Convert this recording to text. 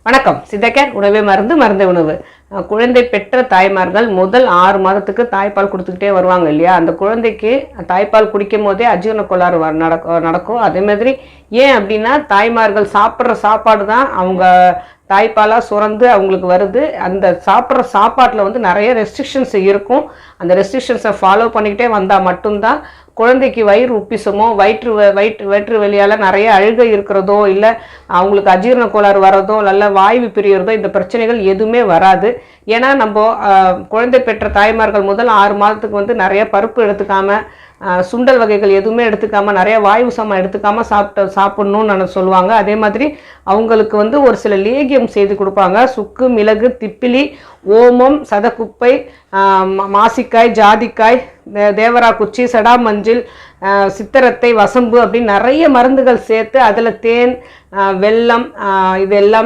வணக்கம். சித்தகேர் உணவே மருந்து மருந்தே உணவு. குழந்தை பெற்ற தாய்மார்கள் முதல் 6 மாதத்துக்கு தாய்ப்பால் கொடுத்துக்கிட்டே வருவாங்க இல்லையா? அந்த குழந்தைக்கு தாய்ப்பால் குடிக்கும் போதே அஜீரண கோளாறு நடக்கும். அதே மாதிரி ஏன் அப்படின்னா, தாய்மார்கள் சாப்பிட்ற சாப்பாடு தான் அவங்க தாய்ப்பாலாக சுரந்து அவங்களுக்கு வருது. அந்த சாப்பிட்ற சாப்பாட்டில் வந்து நிறைய ரெஸ்ட்ரிக்ஷன்ஸ் இருக்கும். அந்த ரெஸ்ட்ரிக்ஷன்ஸை ஃபாலோ பண்ணிக்கிட்டே வந்தால் மட்டும்தான் குழந்தைக்கு வயிறு உப்பிசமோ வயிற்று வலியால் நிறைய அழுகை இருக்கிறதோ, இல்லை அவங்களுக்கு அஜீரண கோளாறு வர்றதோ, நல்ல வாய்வு பிரியறதோ, இந்த பிரச்சனைகள் எதுவுமே வராது. ஏன்னா நம்ம குழந்தை பெற்ற தாய்மார்கள் முதல் 6 மாதத்துக்கு வந்து நிறைய பருப்பு எடுத்துக்காம, சுண்டல் வகைகள் எதுவுமே எடுத்துக்காம, நிறைய வாயு சமம் எடுத்துக்காம சாப்பிடணும்னு சொல்லுவாங்க. அதே மாதிரி அவங்களுக்கு வந்து ஒரு சில லேகியம் செய்து கொடுப்பாங்க. சுக்கு, மிளகு, திப்பிலி, ஓமம், சதக்குப்பை, மாசிக்காய், ஜாதிக்காய், தேவரா குச்சி, சடாமஞ்சில், சித்தரத்தை, வசம்பு அப்படின்னு நிறைய மருந்துகள் சேர்த்து அதில் தேன், வெல்லம், இது எல்லாமே